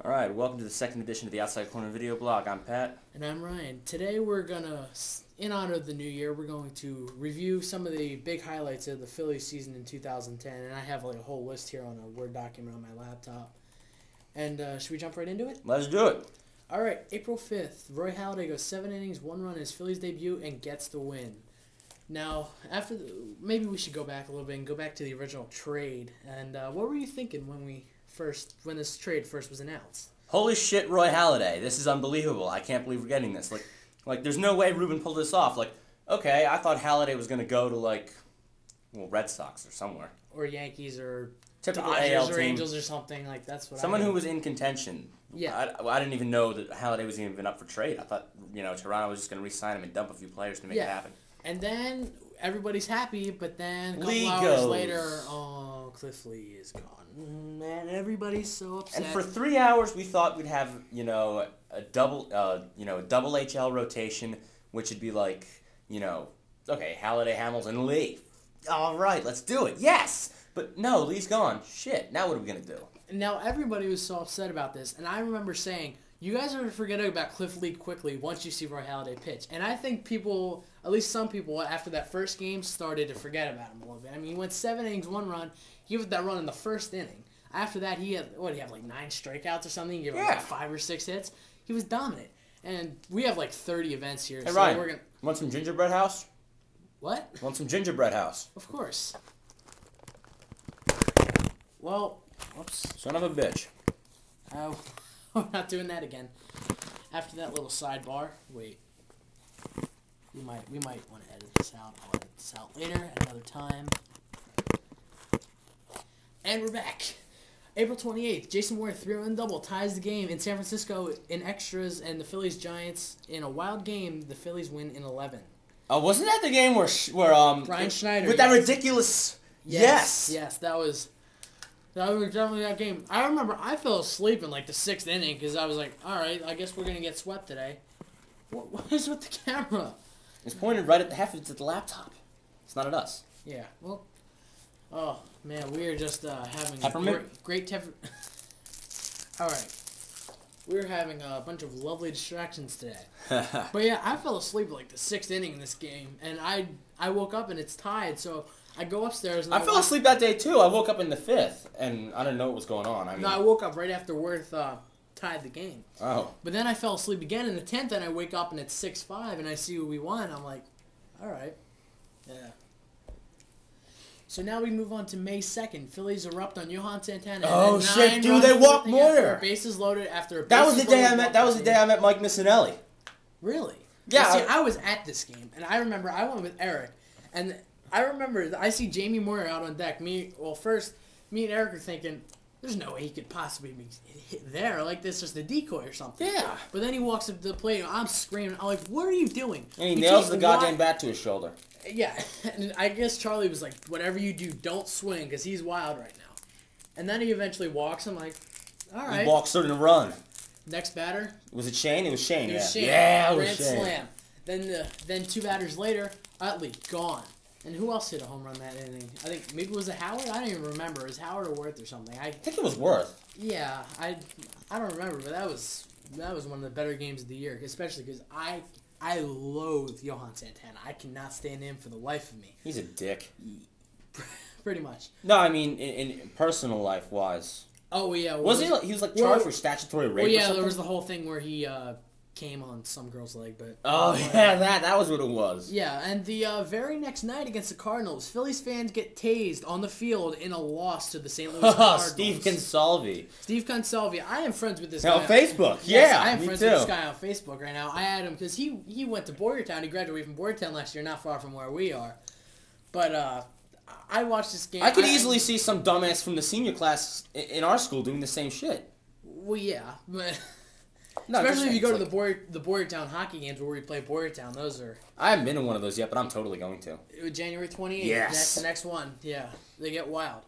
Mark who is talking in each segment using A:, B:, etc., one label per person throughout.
A: Alright, welcome to the second edition of the Outside Corner video blog. I'm Pat.
B: And I'm Ryan. Today we're going to, in honor of the new year, we're going to review some of the big highlights of the Phillies season in 2010. And I have like a whole list here on a Word document on my laptop. And should we jump right into it?
A: Let's do it.
B: Alright, April 5th, Roy Halladay goes 7 innings, 1 run in his Phillies debut, and gets the win. Now, maybe we should go back a little bit and go back to the original trade. And what were you thinking when this trade first was announced?
A: Holy shit, Roy Halladay. This is unbelievable. I can't believe we're getting this. Like there's no way Ruben pulled this off. Okay, I thought Halladay was going to go to, Red Sox or somewhere.
B: Or Yankees or
A: typical
B: Dodgers
A: AL
B: or
A: team.
B: Angels or something. That's what
A: Someone
B: I
A: who was in contention.
B: Yeah.
A: I didn't even know that Halladay was even up for trade. I thought, Toronto was just going to re-sign him and dump a few players to make it happen.
B: And then everybody's happy, but then a couple
A: Lee
B: hours
A: goes.
B: later, Cliff Lee is gone. Man, everybody's so upset.
A: And for 3 hours, we thought we'd have, a double HL rotation, which would be okay, Halladay, Hamilton, Lee. All right, let's do it. Yes! But no, Lee's gone. Shit, now what are we going to do?
B: Now, everybody was so upset about this, and I remember saying, you guys are forgetting about Cliff Lee quickly once you see Roy Halladay pitch. And I think people, at least some people, after that first game, started to forget about him a little bit. I mean, he went 7 innings, 1 run. He gave that run in the first inning. After that, he had 9 strikeouts or something? He gave 5 or 6 hits. He was dominant. And we have 30 events here.
A: Hey, Ryan, want some gingerbread house?
B: What?
A: Want some gingerbread house?
B: Of course. Well, whoops.
A: Son of a bitch.
B: Oh, we're not doing that again. After that little sidebar, wait. We might want to edit this out. I'll edit this out later at another time. And we're back. April 28th, Jason Ware 3-run double ties the game in San Francisco in extras, and the Phillies Giants in a wild game. The Phillies win in 11.
A: Oh, wasn't that the game where
B: Brian Schneider
A: with that ridiculous? Yes.
B: That was definitely that game. I remember I fell asleep in the 6th inning because I was like, all right, I guess we're gonna get swept today. What is with the camera?
A: It's pointed right at the half. It's at the laptop. It's not at us.
B: Yeah. Well. Oh man, we are just having
A: Peppermint?
B: a great All right. We're having a bunch of lovely distractions today. But yeah, I fell asleep at the 6th inning in this game, and I woke up and it's tied. So I go upstairs. And
A: I fell asleep that day too. I woke up in the 5th, and I didn't know what was going on.
B: I woke up right after Worth tied the game.
A: Oh.
B: But then I fell asleep again in the 10th, and I wake up and it's 6-5, and I see who we won. I'm like, all right, yeah. So now we move on to May 2nd. Phillies erupt on Johan Santana.
A: Oh shit, dude! They walked Moyer.
B: Bases loaded after.
A: That was the day I met. That was the day I met Mike Missinelli.
B: Really?
A: Yeah.
B: See, I was at this game, and I remember I went with Eric, and I remember I see Jamie Moyer out on deck. First, me and Eric are thinking, there's no way he could possibly be hit there. This is just a decoy or something.
A: Yeah.
B: But then he walks up to the plate, and I'm screaming. I'm like, what are you doing?
A: And he nails the goddamn bat to his shoulder.
B: Yeah, and I guess Charlie was like, whatever you do, don't swing, because he's wild right now. And then he eventually walks. I'm like, all right.
A: He walks, starting to run.
B: Next batter.
A: Was it Shane? It was Shane,
B: It was Shane.
A: Yeah, it was
B: Grand
A: Shane.
B: slam. Then 2 batters later, Utley, gone. And who else hit a home run that inning? I think maybe it was Howard? I don't even remember. It was Howard or Worth or something. I
A: think it was Worth.
B: Yeah, I don't remember, but that was one of the better games of the year, especially because I loathe Johan Santana. I cannot stand him for the life of me.
A: He's a dick.
B: Pretty much.
A: No, I mean in personal life wise.
B: Oh yeah.
A: Was he? He was charged for statutory rape.
B: Well, yeah,
A: or something?
B: there was the whole thing where he came on some girl's leg, but.
A: Oh yeah, that was what it was.
B: Yeah, and the very next night against the Cardinals, Phillies fans get tased on the field in a loss to the St. Louis Cardinals.
A: Steve Consalvi.
B: Steve Consalvi. I am friends with this guy
A: on Facebook.
B: Yes,
A: Yeah,
B: I am
A: me
B: friends
A: too.
B: with this guy on Facebook right now. I had him because he went to Boyertown. He graduated from Boyertown last year, not far from where we are. But I watched this game.
A: I could easily see some dumbass from the senior class in our school doing the same shit.
B: Well, yeah, but.
A: No,
B: especially if you go to the Boyertown hockey games where we play Boyertown, those are...
A: I haven't been in one of those yet, but I'm totally going to.
B: January 28th.
A: Yes.
B: That's the next one. Yeah, they get wild.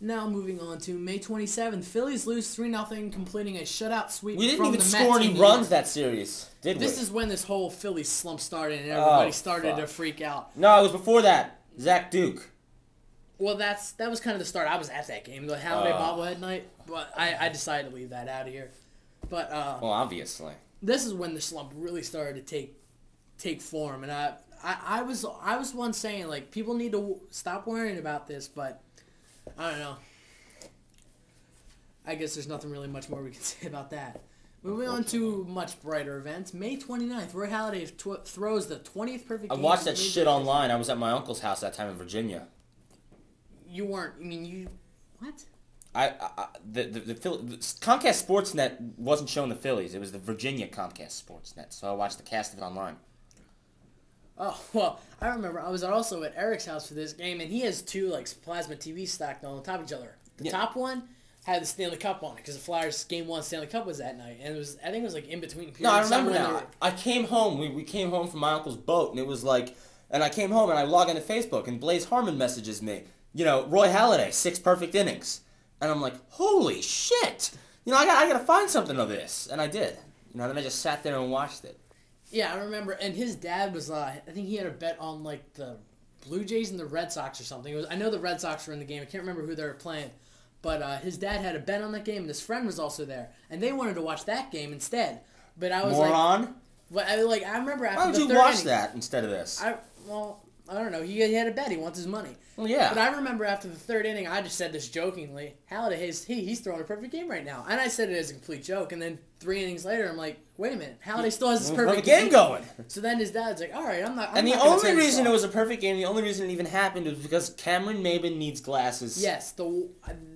B: Now moving on to May 27th, Phillies lose 3-0, completing a shutout sweep.
A: We didn't
B: from
A: even
B: the
A: score
B: Mets
A: any runs that series, did we?
B: This is when this whole Phillies slump started and everybody started
A: fuck.
B: to freak out.
A: No, it was before that. Zach Duke.
B: Well, that was kind of the start. I was at that game, the Holiday bobblehead night, but I decided to leave that out of here. But
A: well, obviously,
B: this is when the slump really started to take form, and I was one saying like people need to stop worrying about this, but I don't know. I guess there's nothing really much more we can say about that. Moving on to much brighter events. May 29th, Roy Halladay throws the 20th perfect game.
A: I watched that shit online. I was at my uncle's house that time in Virginia.
B: You weren't. I mean, you. What?
A: The Comcast Sportsnet wasn't showing the Phillies. It was the Virginia Comcast Sportsnet. So I watched the cast of it online.
B: Oh, well, I remember I was also at Eric's house for this game, and he has two like plasma TVs stacked on top of each other. The top one had the Stanley Cup on it because the Flyers Game 1 Stanley Cup was that night, and I think it was like in between periods.
A: No, I remember now. I came home. We came home from my uncle's boat, and it was like, and I came home and I log into Facebook, and Blaze Harmon messages me. Roy Halladay, 6 perfect innings. And I'm like, holy shit! I gotta find something of this. And I did. Then I just sat there and watched it.
B: Yeah, I remember. And his dad was, I think he had a bet on, like, the Blue Jays and the Red Sox or something. I know the Red Sox were in the game. I can't remember who they were playing. But his dad had a bet on that game, and his friend was also there. And they wanted to watch that game instead. But I was
A: Moron?
B: I remember after
A: Why would
B: the
A: you
B: third
A: watch
B: inning,
A: that instead of this?
B: I don't know. He had a bet. He wants his money.
A: Well, yeah.
B: But I remember after the third inning, I just said this jokingly. Halladay, he's throwing a perfect game right now. And I said it as a complete joke. And then 3 innings later, I'm like, wait a minute. Halladay still has this perfect
A: game going.
B: So then his dad's like, all right, I'm not.
A: And the only reason it was a perfect game, the only reason it even happened was because Cameron Maben needs glasses.
B: Yes.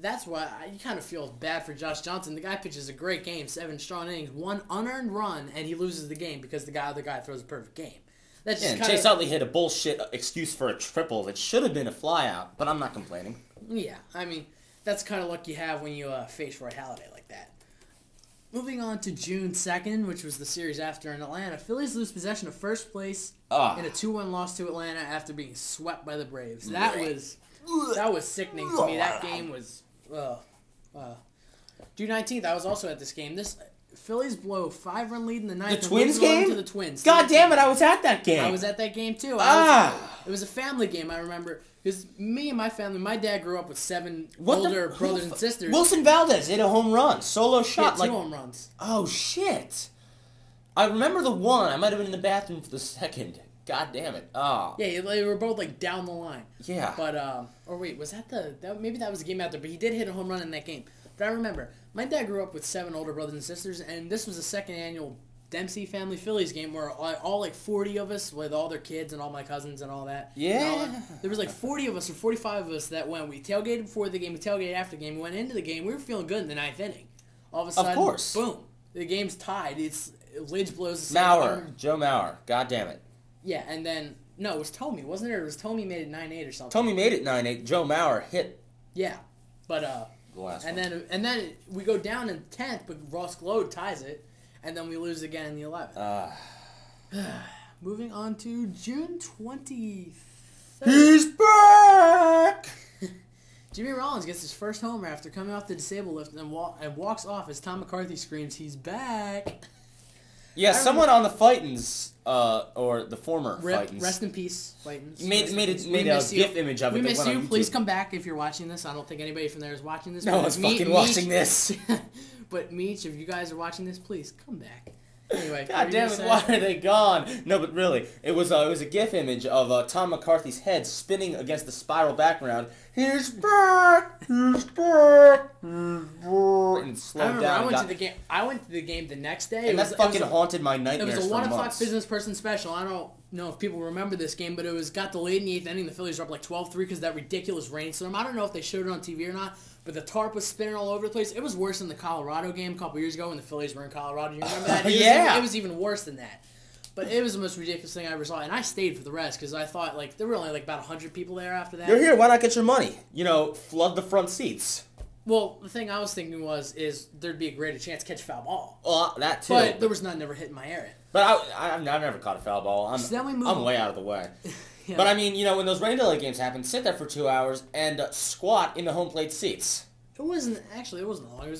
B: That's why you kind of feel bad for Josh Johnson. The guy pitches a great game, 7 strong innings, 1 unearned run, and he loses the game because the other guy throws a perfect game. That's just
A: Chase Utley hit a bullshit excuse for a triple that should have been a flyout, but I'm not complaining.
B: Yeah, I mean, that's the kind of luck you have when you face Roy Halladay like that. Moving on to June 2nd, which was the series after in Atlanta, Phillies lose possession of first place in a 2-1 loss to Atlanta after being swept by the Braves. That was sickening to me. That game was June 19th, I was also at this game. Phillies blow 5-run lead in the ninth.
A: The Twins game?
B: To the Twins.
A: God damn it, I was at that game.
B: I was at that game too. It was a family game, I remember. Because me and my family, my dad grew up with 7 older brothers and sisters.
A: Wilson Valdez hit a home run. Solo shot.
B: He had 2 home runs.
A: Oh, shit. I remember the one. I might have been in the bathroom for the second. God damn it. Oh.
B: Yeah, they were both like down the line.
A: Yeah.
B: But, or wait, was maybe that was the game after, but he did hit a home run in that game. But I remember, my dad grew up with 7 older brothers and sisters, and this was the second annual Dempsey Family Phillies game where all like 40 of us with all their kids and all my cousins and all that.
A: Yeah.
B: There was like 40 of us or 45 of us that went. We tailgated before the game, we tailgated after the game, we went into the game, we were feeling good in the 9th inning. All of a sudden, boom, the game's tied. Lidge blows the
A: Joe Mauer. God damn it.
B: Yeah, and then, no, it was Tomey, wasn't it? Or it was Tomey made it 9-8 or something.
A: Tomey made it 9-8. Joe Mauer hit.
B: Yeah, but and then we go down in 10th, but Ross Glode ties it, and then we lose again in the 11th. Moving on to June 23rd.
A: He's back!
B: Jimmy Rollins gets his first homer after coming off the disabled lift and walks off as Tom McCarthy screams, "He's back!"
A: Yeah, someone on the Fightins, or the former Fightins.
B: Rest in peace, Fightins.
A: Made a GIF image of it.
B: We miss you. Please come back if you're watching this. I don't think anybody from there is watching this.
A: No one's fucking watching this.
B: But Meech, if you guys are watching this, please come back. Anyway,
A: God damn it, why are they gone? No, but really, it was a GIF image of Tom McCarthy's head spinning against the spiral background. He's back! He's back! And it slowed down.
B: I went to the game the next day.
A: And that fucking haunted my nightmares for months.
B: It was a 1 o'clock business person special. I don't know if people remember this game, but it got delayed in the 8th inning. The Phillies were up like 12-3 because of that ridiculous rainstorm. I don't know if they showed it on TV or not, but the tarp was spinning all over the place. It was worse than the Colorado game a couple years ago when the Phillies were in Colorado. You remember that? It was even worse than that. But it was the most ridiculous thing I ever saw. And I stayed for the rest because I thought there were only about 100 people there after that.
A: You're here. Why not get your money? Flood the front seats.
B: Well, the thing I was thinking is there'd be a greater chance to catch a foul ball.
A: Well, that too.
B: But there was none never hit in my area.
A: But I've never caught a foul ball. I'm way out of the way. Yeah. But I mean, when those rain delay games happen, sit there for 2 hours and squat in the home plate seats.
B: It wasn't long. It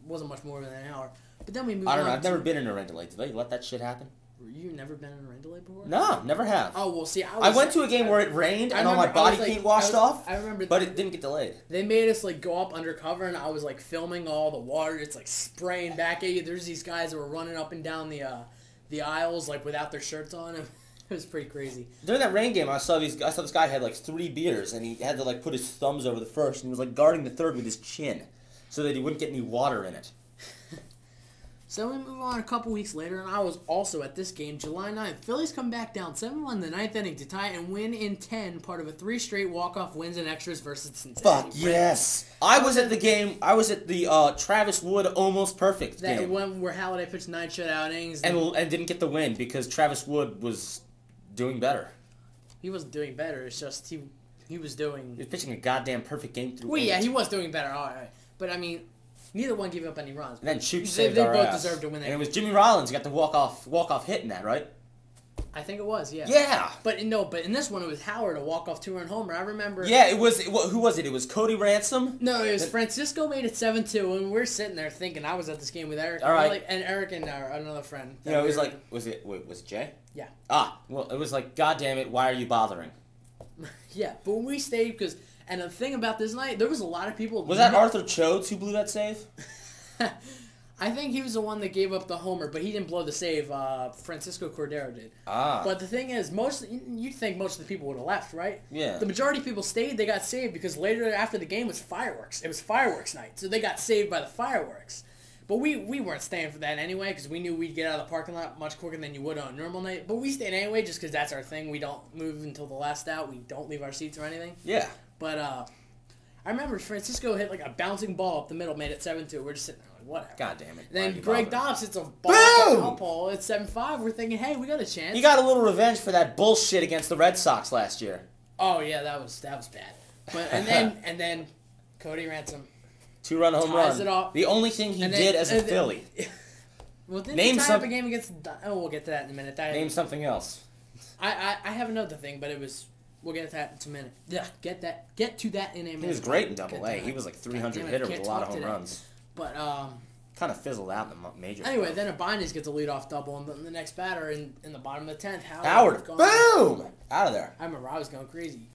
B: wasn't much more than an hour. But then we moved on.
A: I don't know. I've never been in a rain delay. Did they let that shit happen?
B: You never been in a rain delay before?
A: No, never have.
B: Oh, well, see,
A: I went to a game where it rained and all my body paint washed off.
B: I remember,
A: but it didn't get delayed.
B: They made us like go up undercover, and I was like filming all the water. It's like spraying back at you. There's these guys that were running up and down the aisles like without their shirts on. It was pretty crazy.
A: During that rain game, I saw this guy had like 3 beers, and he had to like put his thumbs over the first, and he was like guarding the third with his chin, so that he wouldn't get any water in it.
B: So we move on a couple weeks later, and I was also at this game, July 9th. Phillies come back down 7-1 in the 9th inning to tie and win in 10, part of a 3 straight walk-off wins and extras versus Cincinnati.
A: Fuck yes! I was at the game. I was at the Travis Wood almost perfect
B: that
A: game.
B: One where Halladay pitched 9 shutout innings.
A: And didn't get the win because Travis Wood was doing better.
B: He wasn't doing better. It's just he was doing...
A: He was pitching a goddamn perfect game through.
B: Well, yeah, he was doing better. All right. But, I mean... Neither one gave up any runs.
A: And then Chooch
B: saved our ass. They both deserved to win that.
A: And it was Jimmy Rollins who got the walk-off hit in that, right?
B: I think it was, yeah.
A: Yeah!
B: But in this one, it was Howard, a walk-off 2-run homer. I remember...
A: Yeah, it was... Who was it? It was Cody Ransom?
B: No, it was Francisco made it 7-2, and we're sitting there thinking, I was at this game with Eric.
A: All right.
B: And Eric and another friend.
A: You know, it was like... Was it Jay?
B: Yeah.
A: Ah, well, it was like, God damn it, why are you bothering?
B: Yeah, but we stayed because... And the thing about this night, there was a lot of people...
A: Was that Arthur Choates who blew that save?
B: I think he was the one that gave up the homer, but he didn't blow the save. Francisco Cordero did.
A: Ah.
B: But the thing is, you'd think most of the people would have left, right?
A: Yeah.
B: The majority of people stayed. They got saved because later after the game was fireworks. It was fireworks night, so they got saved by the fireworks. But we weren't staying for that anyway because we knew we'd get out of the parking lot much quicker than you would on a normal night. But we stayed anyway just because that's our thing. We don't move until the last out. We don't leave our seats or anything.
A: Yeah.
B: But I remember Francisco hit like a bouncing ball up the middle, made it 7-2. We're just sitting there like, whatever.
A: God damn it.
B: Then Greg Dobbs hits a ball at the foul pole. It's 7-5. We're thinking, hey, we got a chance.
A: He got a little revenge for that bullshit against the Red Sox last year.
B: Oh yeah, that was bad. But and then Cody Ransom
A: 2-run home run.
B: It off.
A: The only thing he did as a Philly.
B: Well, didn't he tie up a game against? Oh, we'll get to that in a minute.
A: Name something else.
B: I have another thing, but it was. We'll get to that in a minute. Yeah, get to that in a minute.
A: He was great in Double A. He was like 300 hitter with a lot of home runs.
B: But
A: kind of fizzled out in the major.
B: Anyway, then Abanez gets a leadoff double, and the next batter in the bottom of the 10th,
A: Howard. Boom! Out of there.
B: I remember I was going crazy.